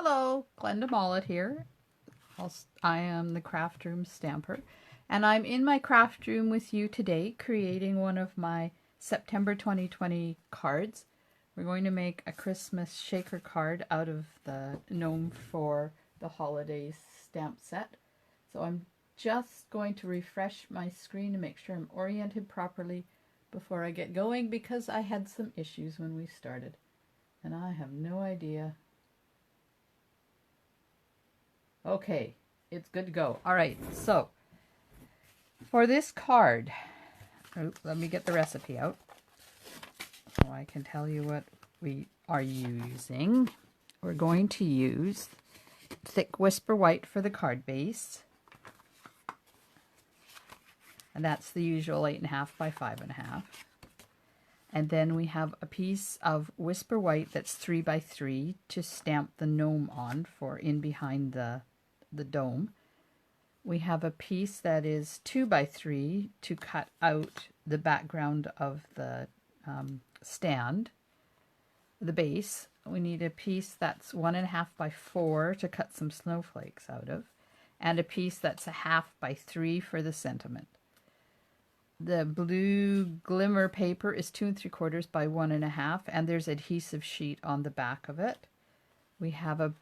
Hello, Glenda Mollett here. I am the craft room stamper, and I'm in my craft room with you today creating one of my September 2020 cards. We're going to make a Christmas shaker card out of the gnome for the holidays stamp set. So I'm just going to refresh my screen to make sure I'm oriented properly before I get going, because I had some issues when we started and I have no idea. Okay, it's good to go. All right, so for this card, let me get the recipe out so I can tell you what we are using. We're going to use thick Whisper White for the card base, and that's the usual 8.5 by 5.5. And then we have a piece of Whisper White that's 3 by 3 to stamp the gnome on for in behind the dome. We have a piece that is 2 by 3 to cut out the background of the stand, the base. We need a piece that's 1.5 by 4 to cut some snowflakes out of, and a piece that's 1/2 by 3 for the sentiment. The blue glimmer paper is 2 3/4 by 1.5, and there's adhesive sheet on the back of it. We have a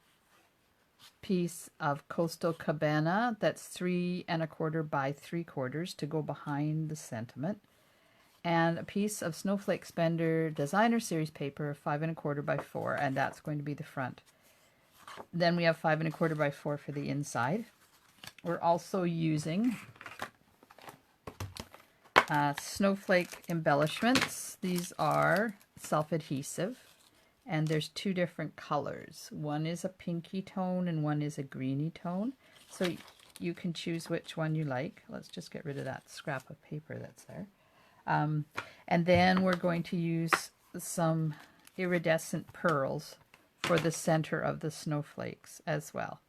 piece of Coastal Cabana that's 3 1/4 by 3/4 to go behind the sentiment, and a piece of Snowflake Spender Designer Series paper 5 1/4 by 4, and that's going to be the front. Then we have 5 1/4 by 4 for the inside. We're also using snowflake embellishments. These are self-adhesive, and there's 2 different colors. One is a pinky tone and one is a greeny tone, so you can choose which one you like. Let's just get rid of that scrap of paper that's there. And then we're going to use some iridescent pearls for the center of the snowflakes as well.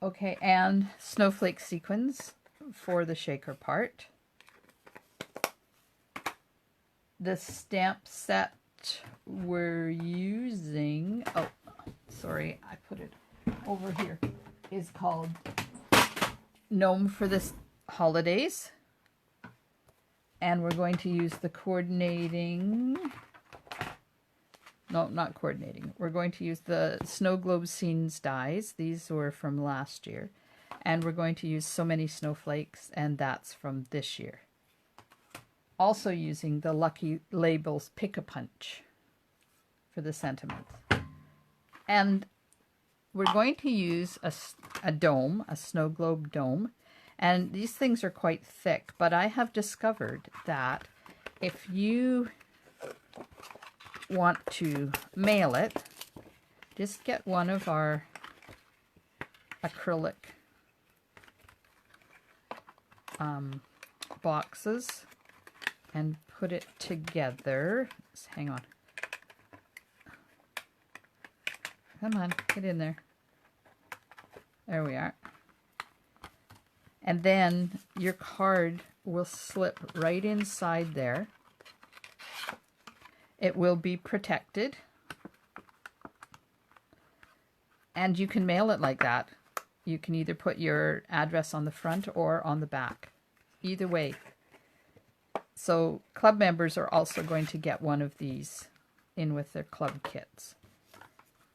Okay, and snowflake sequins for the shaker part. The stamp set we're using, oh, sorry, I put it over here, is called Gnome for the Holidays. And we're going to use the coordinating, no, not coordinating. We're going to use the Snow Globe Scenes dies. These were from last year. And we're going to use So Many Snowflakes, and that's from this year. Also using the Lucky Labels Pick-a-Punch for the sentiments. And we're going to use a dome, a snow globe dome. And these things are quite thick, but I have discovered that if you want to mail it, just get one of our acrylic boxes and put it together. Hang on. Come on, get in there. There we are. And then your card will slip right inside there. It will be protected. And you can mail it like that. You can either put your address on the front or on the back. Either way. So club members are also going to get one of these in with their club kits.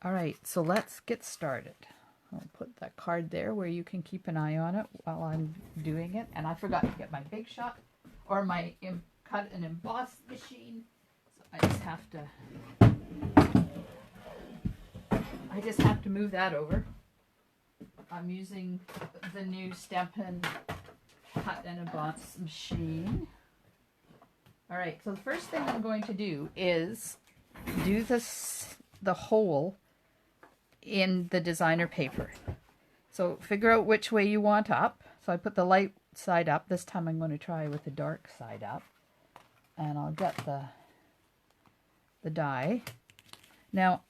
All right, so let's get started. I'll put that card there where you can keep an eye on it while I'm doing it. And I forgot to get my Big Shot or my cut and emboss machine. So I just have to move that over. I'm using the new Stampin' Cut and Emboss machine. All right, so the first thing I'm going to do is do the hole in the designer paper. So figure out which way you want up. So I put the light side up. This time I'm going to try with the dark side up. And I'll get the die. Now,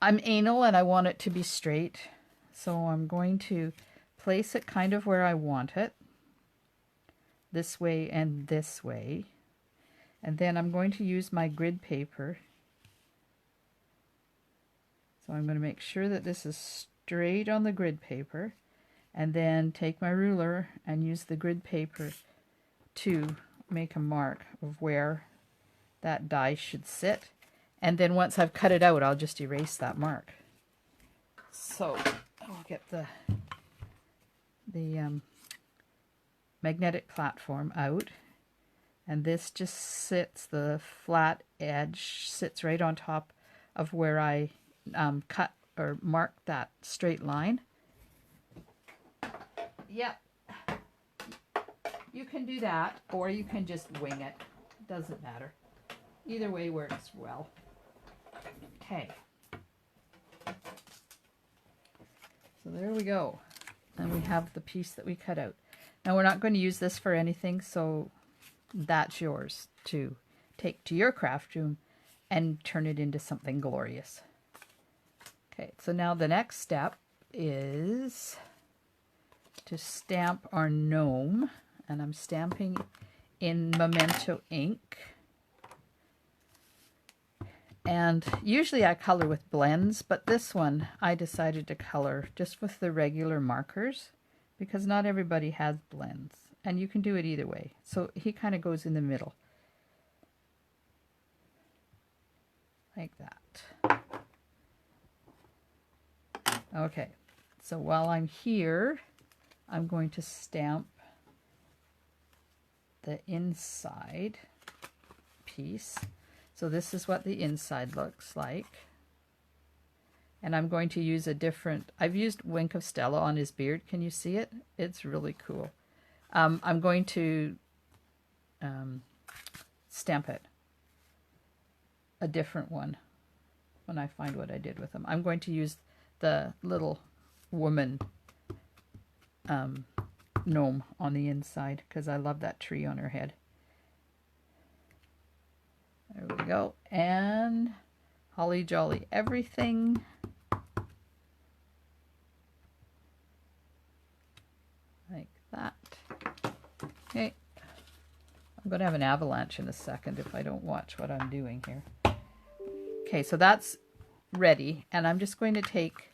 I'm anal and I want it to be straight. So I'm going to place it kind of where I want it. This way and this way. And then I'm going to use my grid paper So I'm going to make sure that this is straight on the grid paper, and then take my ruler and use the grid paper to make a mark of where that die should sit. And then once I've cut it out, I'll just erase that mark. So I'll get the magnetic platform out, and this just sits, the flat edge sits right on top of where I cut or marked that straight line. Yep, you can do that, or you can just wing it. Doesn't matter. Either way works well. Okay. So there we go. And we have the piece that we cut out. Now we're not going to use this for anything, so that's yours to take to your craft room and turn it into something glorious. Okay, so now the next step is to stamp our gnome, and I'm stamping in Memento ink. And usually I color with blends, but this one I decided to color just with the regular markers because not everybody has blends, and you can do it either way. So he kind of goes in the middle like that. Okay, so while I'm here, I'm going to stamp the inside piece. So this is what the inside looks like. And I'm going to use a different, I've used Wink of Stella on his beard. Can you see it? It's really cool. I'm going to stamp it. A different one when I find what I did with them. I'm going to use the little woman gnome on the inside because I love that tree on her head. There we go. And holly jolly everything. Like that. Okay. I'm going to have an avalanche in a second if I don't watch what I'm doing here. Okay, so that's ready. And I'm just going to take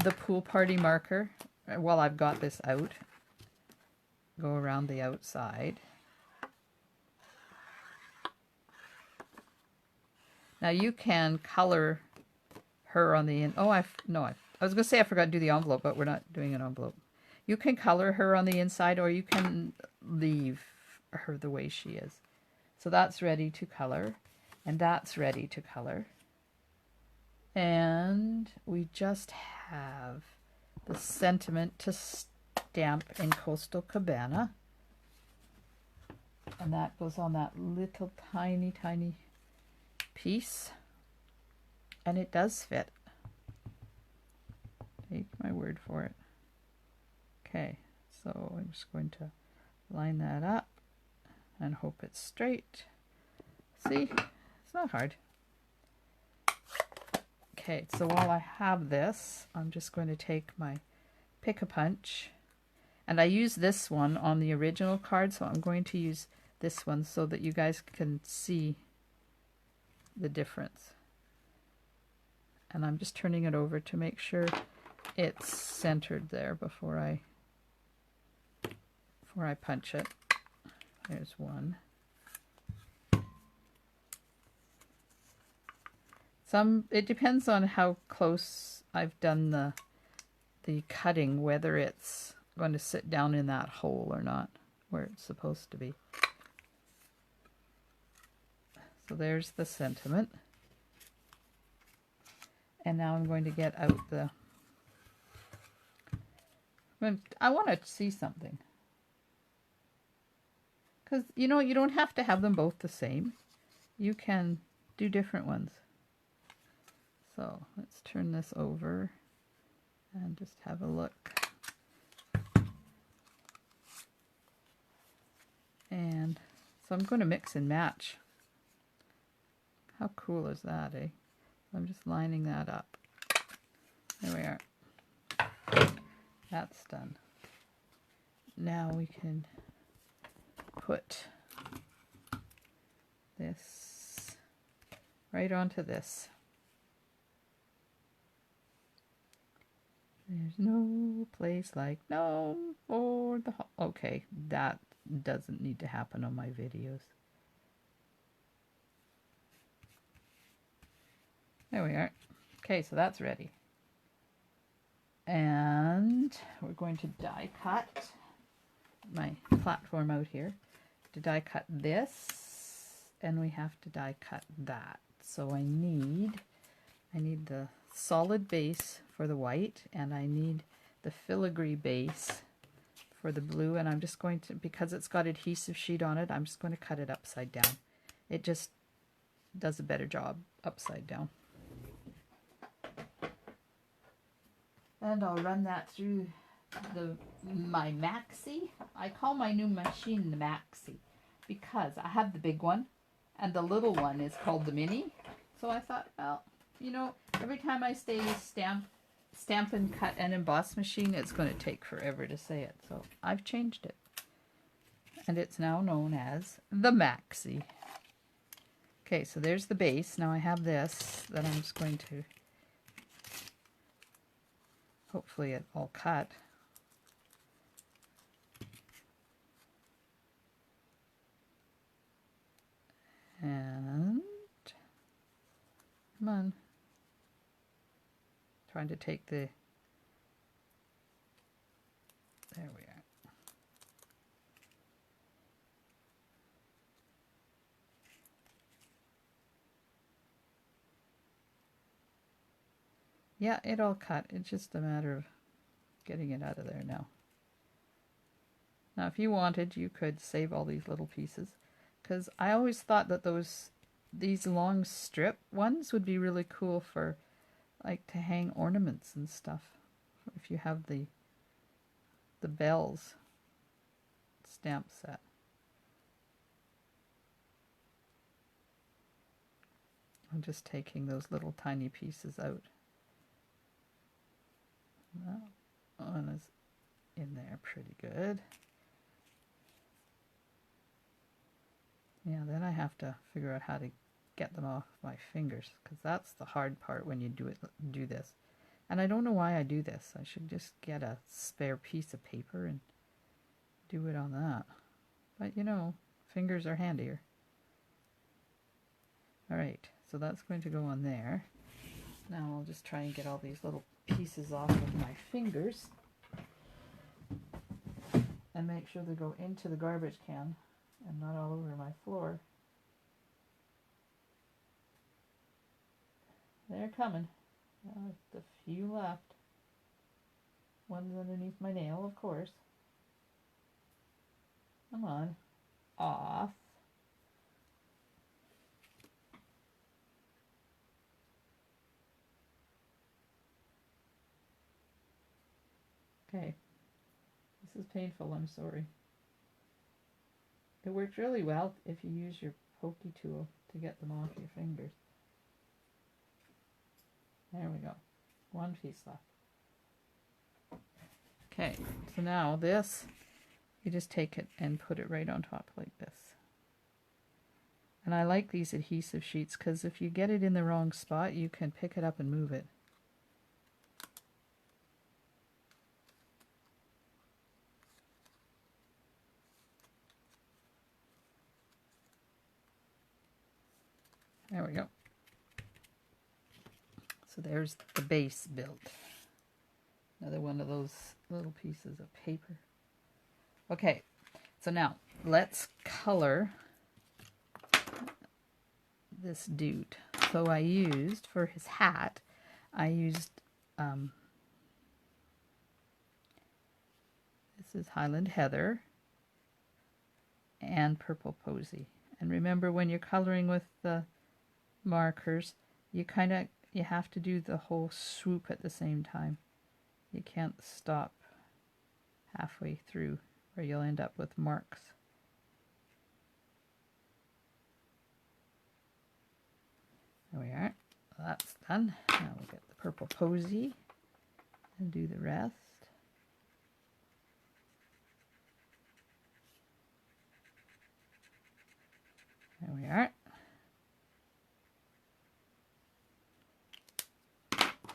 the pool party marker while I've got this out. Go around the outside. Now you can color her on the in. Oh, I was going to say I forgot to do the envelope, but we're not doing an envelope. You can color her on the inside, or you can leave her the way she is. So that's ready to color, and that's ready to color. And we just have the sentiment to stamp in Coastal Cabana. And that goes on that little tiny piece, and it does fit. Take my word for it. Okay, so I'm just going to line that up and hope it's straight. See, it's not hard. Okay, so while I have this, I'm just going to take my Pick-a-Punch, and I use this one on the original card, so I'm going to use this one so that you guys can see the difference. And I'm just turning it over to make sure it's centered there before I punch it. There's one. It depends on how close I've done the cutting, whether it's going to sit down in that hole or not, where it's supposed to be. So there's the sentiment. And now I'm going to get out the... I want to see something. Because, you know, you don't have to have them both the same. You can do different ones. So let's turn this over and just have a look. And so I'm going to mix and match. How cool is that, eh? I'm just lining that up. There we are. That's done. Now we can put this right onto this. There's no place like Gnome for the okay, that doesn't need to happen on my videos. There we are. Okay, so that's ready. And we're going to die cut my platform out here. To die cut this, and we have to die cut that. So I need the solid base for the white, and I need the filigree base for the blue, and I'm just going to, because it's got adhesive sheet on it, I'm just going to cut it upside down. It just does a better job upside down. And I'll run that through my maxi. I call my new machine the maxi because I have the big one and the little one is called the mini. So I thought, well, you know, every time I say stamp and cut and emboss machine, it's going to take forever to say it. So I've changed it. And it's now known as the maxi. Okay, so there's the base. Now I have this that I'm just going to, hopefully it all cut. And come on. Trying to take the, there we are. Yeah, it all cut. It's just a matter of getting it out of there now. Now, if you wanted, you could save all these little pieces, because I always thought that these long strip ones would be really cool for, like, to hang ornaments and stuff. If you have the bells stamp set. I'm just taking those little tiny pieces out. That one is in there pretty good. Yeah, then I have to figure out how to get them off my fingers, because that's the hard part when you do this. And I don't know why I do this. I should just get a spare piece of paper and do it on that. But you know, fingers are handier. Alright, so that's going to go on there. Now I'll just try and get all these little pieces off of my fingers and make sure they go into the garbage can and not all over my floor. They're coming. Just a few left. One's underneath my nail, of course. Come on. Off. Okay. This is painful, I'm sorry. It works really well if you use your pokey tool to get them off your fingers. There we go. One piece left. Okay, so now this, you just take it and put it right on top like this. And I like these adhesive sheets because if you get it in the wrong spot, you can pick it up and move it. There we go. So there's the base built. Another one of those little pieces of paper. Okay, so now let's color this dude. So I used, for his hat, I used, this is Highland Heather and Purple Posy. And remember, when you're coloring with the markers, you have to do the whole swoop at the same time. You can't stop halfway through or you'll end up with marks. There we are. That's done. Now we'll get the Purple Posy and do the rest. There we are.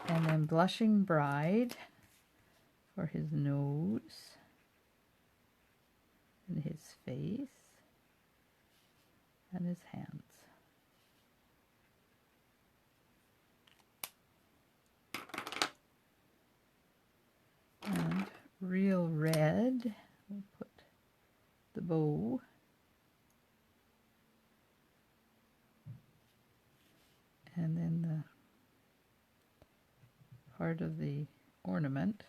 And then Blushing Bride, for his nose and his face and his hands. And real red, we'll put the bow. And then the part of the ornament.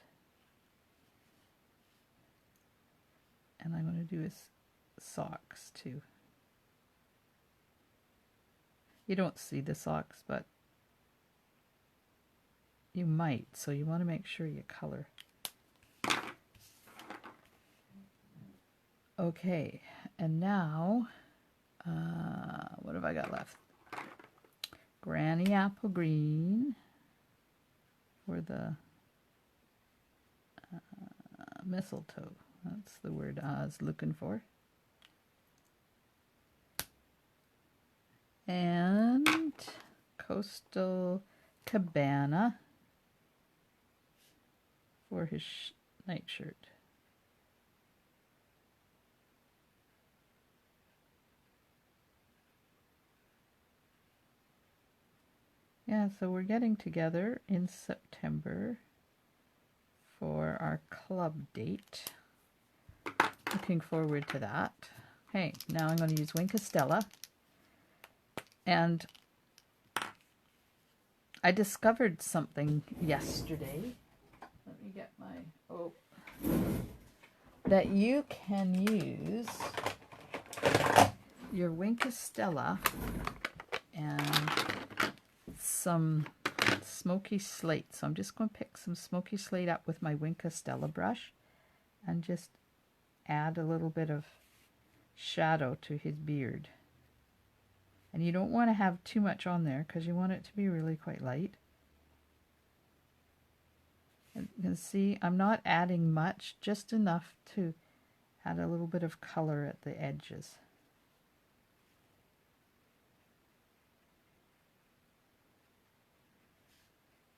And I'm going to do his socks too. You don't see the socks, but you might, so you want to make sure you color. Okay, and now, what have I got left? Granny apple green for the mistletoe. That's the word I was looking for. And coastal cabana for his nightshirt. Yeah, so we're getting together in September for our club date. Looking forward to that. Okay, now I'm going to use Wink of Stella. And I discovered something yesterday. Let me get my... that you can use your Wink of Stella and some smoky slate. So I'm just going to pick some smoky slate up with my Wink of Stella brush and just add a little bit of shadow to his beard. And you don't want to have too much on there because you want it to be really quite light. And you can see I'm not adding much, just enough to add a little bit of color at the edges.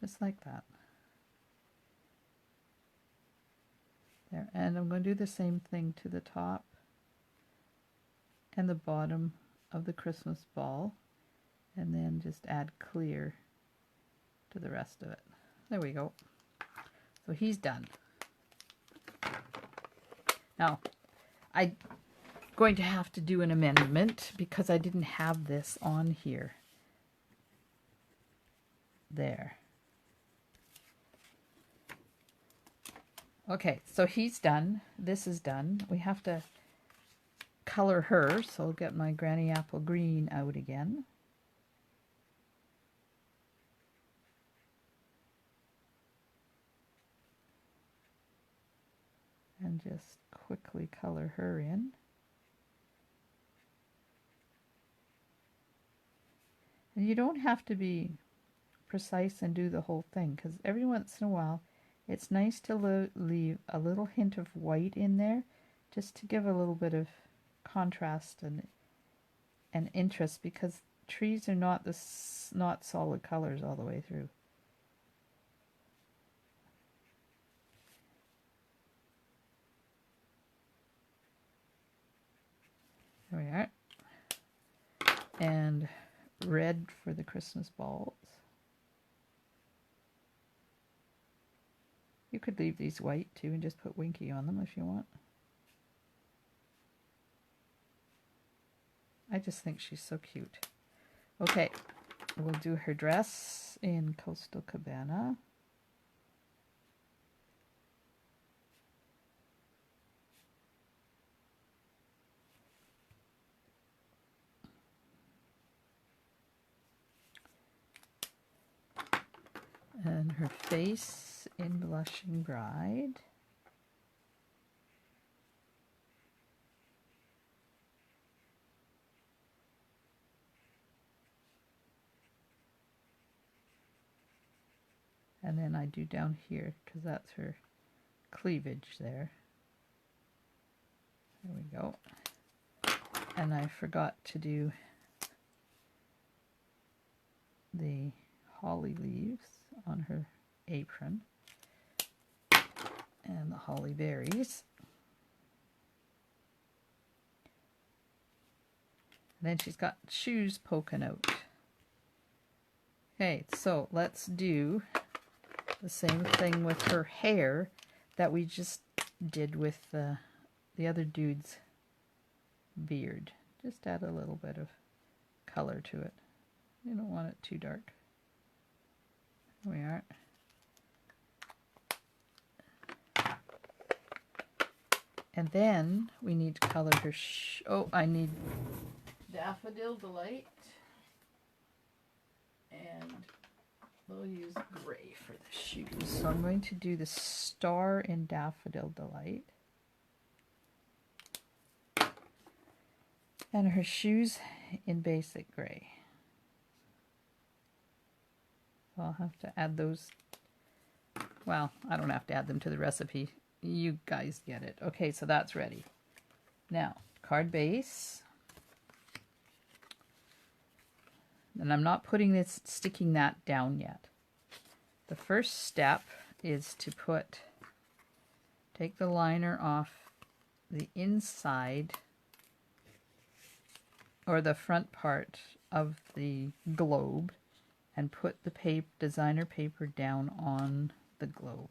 Just like that. There, and I'm going to do the same thing to the top and the bottom of the Christmas ball, and then just add clear to the rest of it. There we go. So he's done. Now, I'm going to have to do an amendment because I didn't have this on here. There. Okay, so he's done. This is done. We have to color her, so I'll get my Granny Apple Green out again. And just quickly color her in. And you don't have to be precise and do the whole thing, because every once in a while it's nice to leave a little hint of white in there, just to give a little bit of contrast and interest, because trees are not solid colors all the way through. There we are. And red for the Christmas balls. You could leave these white too and just put Winky on them if you want. I just think she's so cute. Okay, we'll do her dress in Coastal Cabana. And her face in Blushing Bride. And then I do down here, because that's her cleavage there. There we go. And I forgot to do the holly leaves on her apron. holly berries. And then she's got shoes poking out. Okay, so let's do the same thing with her hair that we just did with the other dude's beard. Just add a little bit of color to it. You don't want it too dark. There we are. And then we need to color her I need Daffodil Delight. And we'll use gray for the shoes. So I'm going to do the star in Daffodil Delight. And her shoes in basic gray. So I'll have to add those. Well, I don't have to add them to the recipe. You guys get it. Okay, so that's ready. Now, card base. And I'm not sticking that down yet. The first step is to take the liner off the inside or the front part of the globe and put the designer paper down on the globe.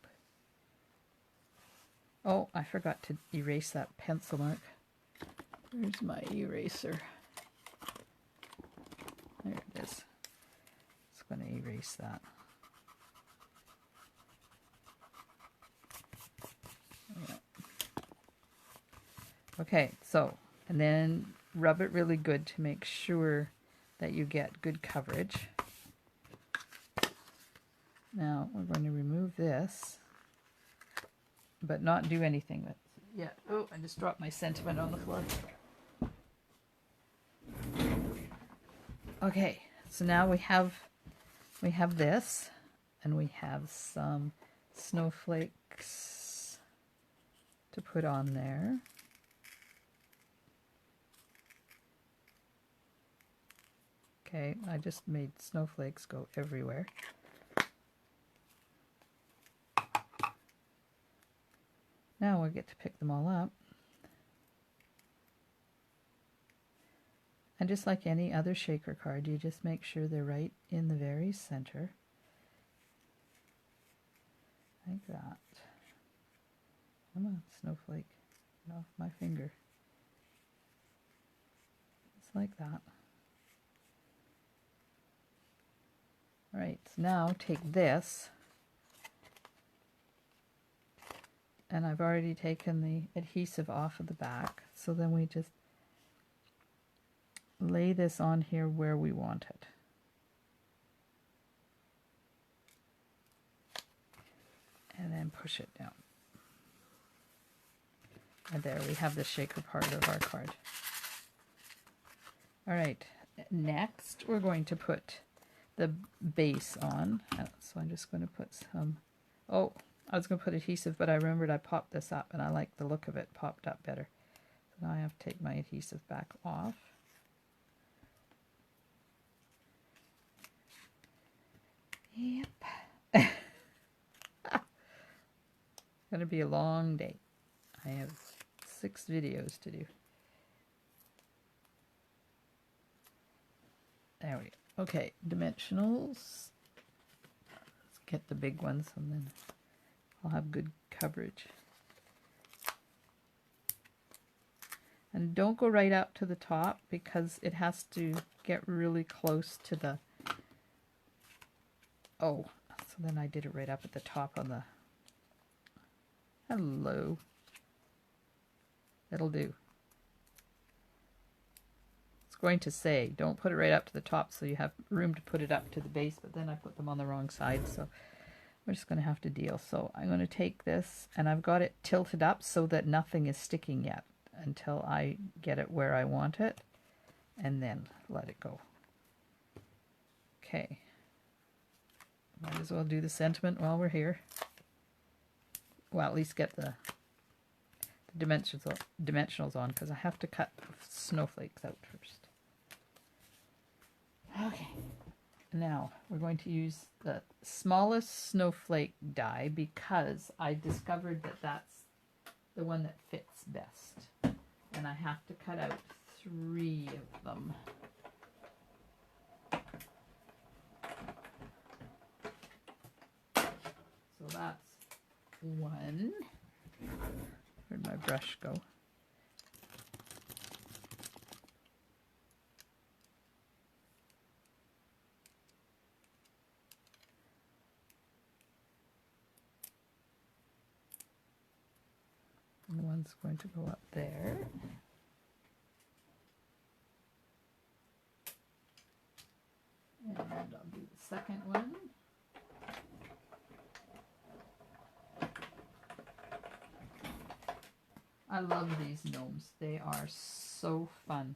Oh, I forgot to erase that pencil mark. Where's my eraser? There it is. It's going to erase that. Yeah. Okay, so, and then rub it really good to make sure that you get good coverage. Now, we're going to remove this, but not do anything with it yet. Oh, I just dropped my sentiment on the floor. Okay, so now we have this, and we have some snowflakes to put on there. Okay, I just made snowflakes go everywhere. Now we get to pick them all up. And just like any other shaker card, you just make sure they're right in the very center. Like that. Come on, snowflake. Get off my finger. Just like that. Alright, so now take this. And I've already taken the adhesive off of the back. So then we just lay this on here where we want it. And then push it down. And there we have the shaker part of our card. Alright, next we're going to put the base on. So I'm just going to put some... Oh, I was going to put adhesive, but I remembered I popped this up, and I like the look of it popped up better. So now I have to take my adhesive back off. Yep. It's going to be a long day. I have 6 videos to do. There we go. Okay, dimensionals. Let's get the big ones, and then I'll have good coverage. And don't go right up to the top because it has to get really close to the... Oh, so then I did it right up at the top on the... Hello. It'll do. It's going to say, don't put it right up to the top so you have room to put it up to the base, but then I put them on the wrong side, so we're just going to have to deal. So I'm going to take this, and I've got it tilted up so that nothing is sticking yet until I get it where I want it, and then let it go. Okay. Might as well do the sentiment while we're here. Well, at least get the dimensionals on, because I have to cut snowflakes out first. Okay. Now, we're going to use the smallest snowflake die because I discovered that that's the one that fits best. And I have to cut out 3 of them. So that's 1. Where'd my brush go? And one's going to go up there. And I'll do the second one. I love these gnomes. They are so fun.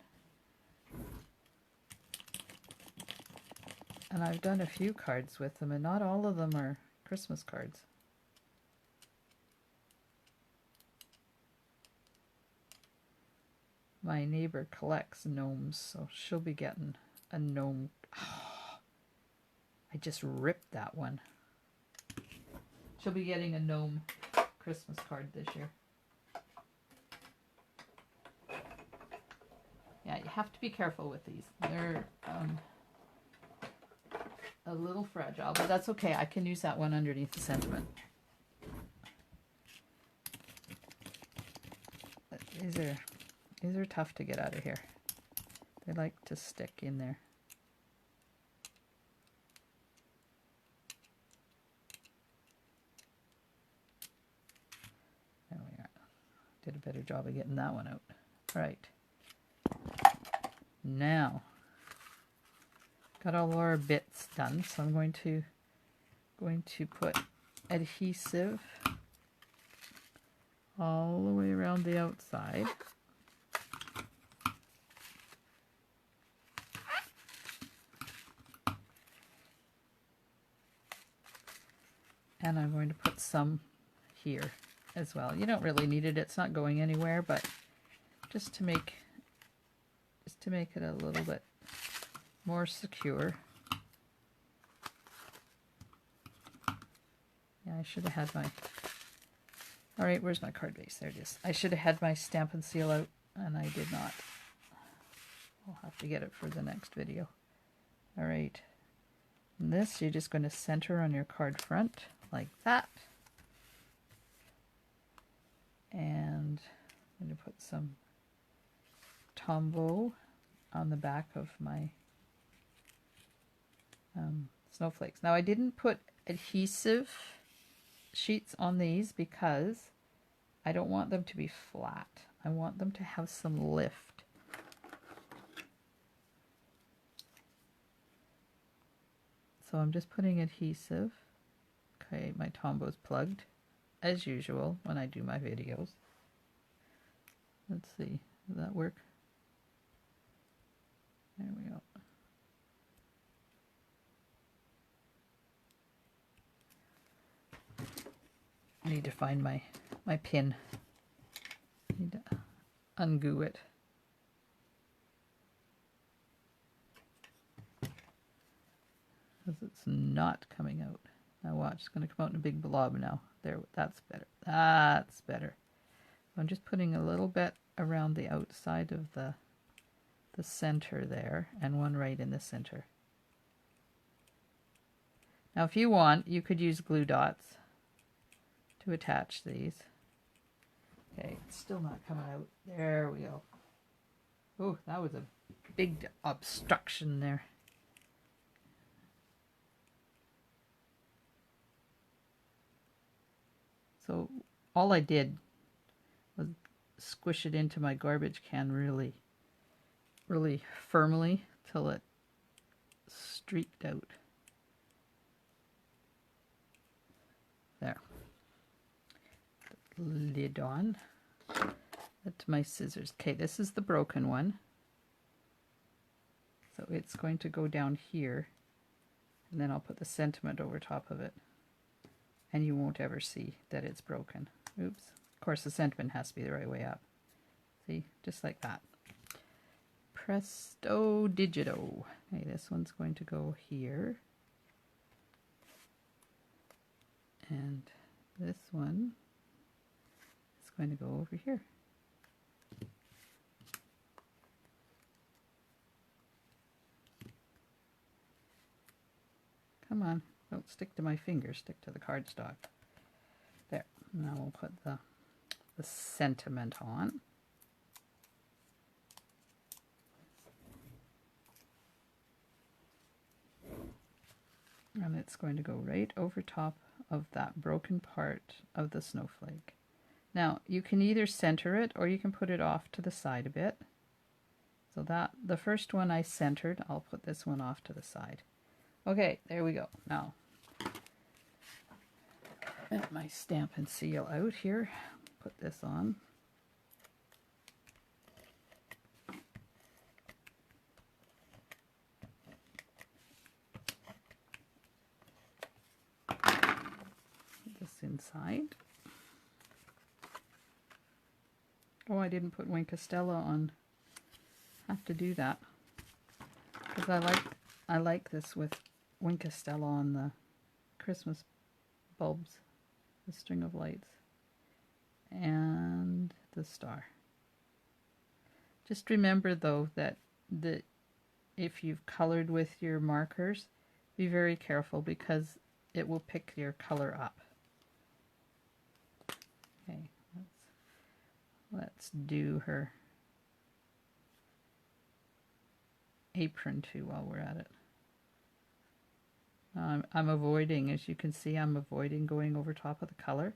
And I've done a few cards with them, and not all of them are Christmas cards. My neighbor collects gnomes, so she'll be getting a gnome. Oh, I just ripped that one. She'll be getting a gnome Christmas card this year. Yeah, you have to be careful with these. They're a little fragile, but that's okay. I can use that one underneath the sentiment. These are tough to get out of here. They like to stick in there. There we are. Did a better job of getting that one out. Right. Now, got all our bits done, so I'm going to put adhesive all the way around the outside. And I'm going to put some here as well. You don't really need it, it's not going anywhere, but just to make it a little bit more secure. Yeah, I should have had my... Alright, where's my card base? There it is. I should have had my stamp and seal out, and I did not. I'll have to get it for the next video. Alright. And this you're just going to center on your card front, like that. And I'm going to put some Tombow on the back of my snowflakes. Now I didn't put adhesive sheets on these because I don't want them to be flat. I want them to have some lift. So I'm just putting adhesive. Okay, my Tombow's plugged as usual when I do my videos. Let's see, does that work? There we go. I need to find my pin. I need to ungoo it. Because it's not coming out. Now watch, it's going to come out in a big blob now. There, that's better. That's better. I'm just putting a little bit around the outside of the center there, and one right in the center. Now if you want, you could use glue dots to attach these. Okay, it's still not coming out. There we go. Oh, that was a big obstruction there. So all I did was squish it into my garbage can really firmly till it streaked out. There. Lid on. That's my scissors. Okay, this is the broken one. So it's going to go down here, and then I'll put the sentiment over top of it. And you won't ever see that it's broken. Oops. Of course, the sentiment has to be the right way up. See? Just like that. Presto digito. Okay, this one's going to go here. And this one is going to go over here. Come on, don't stick to my fingers, stick to the cardstock. There, now we'll put the sentiment on. And it's going to go right over top of that broken part of the snowflake. Now, you can either center it or you can put it off to the side a bit. So that, the first one I centered, I'll put this one off to the side. Okay, there we go. Now, get my stamp and seal out here. Put this on. Inside. Oh, I didn't put Wink Stella on. Have to do that because I like this with Wink Stella on the Christmas bulbs, the string of lights, and the star. Just remember though that if you've colored with your markers, be very careful because it will pick your color up. Okay, let's do her apron too while we're at it. I'm avoiding, as you can see, I'm avoiding going over top of the color.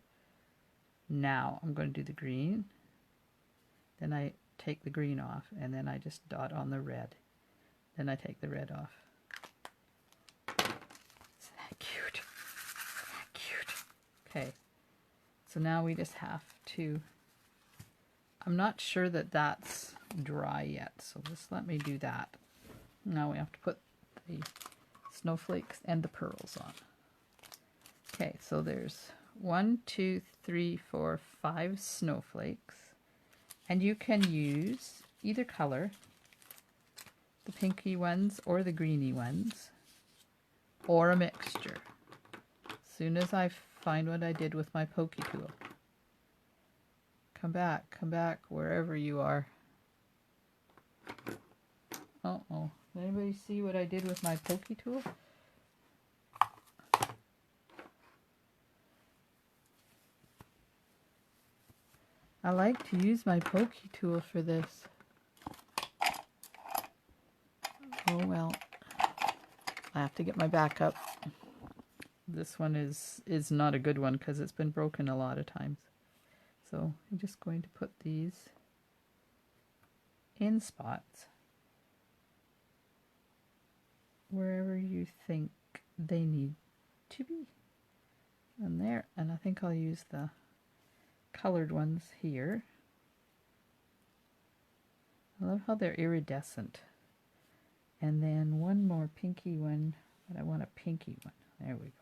Now I'm going to do the green. Then I take the green off, and then I just dot on the red. Then I take the red off. Isn't that cute? Isn't that cute? Okay. So now we just have to, I'm not sure that that's dry yet, so just let me do that. Now we have to put the snowflakes and the pearls on. Okay, so there's 1, 2, 3, 4, 5 snowflakes, and you can use either color, the pinky ones or the greeny ones, or a mixture. As soon as I find what I did with my pokey tool. Come back, wherever you are. Uh-oh. Anybody see what I did with my pokey tool? I like to use my pokey tool for this. Oh well. I have to get my back up. This one is not a good one because it's been broken a lot of times. So I'm just going to put these in spots wherever you think they need to be. And there, and I think I'll use the colored ones here. I love how they're iridescent. And then one more pinky one, but I want a pinky one. There we go.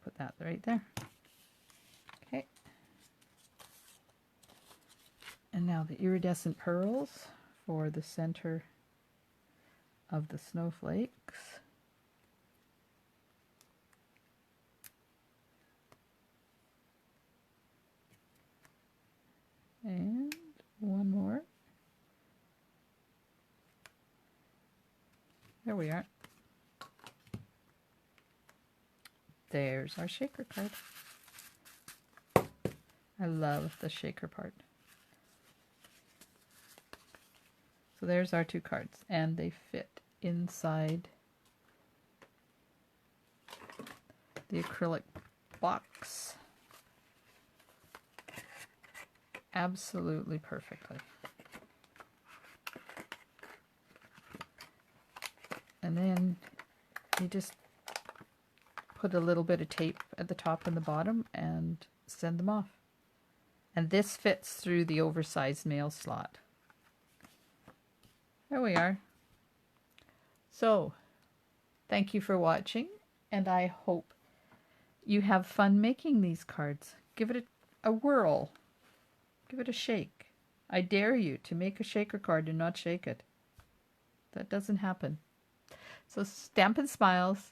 Put that right there. Okay. And now the iridescent pearls for the center of the snowflakes. And one more. There we are. There's our shaker card. I love the shaker part. So there's our two cards, and they fit inside the acrylic box absolutely perfectly. And then you just put a little bit of tape at the top and the bottom and send them off. And this fits through the oversized mail slot. There we are. So, thank you for watching, and I hope you have fun making these cards. Give it a whirl. Give it a shake. I dare you to make a shaker card and not shake it. That doesn't happen. So Stampin' Smiles,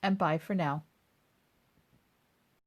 and bye for now.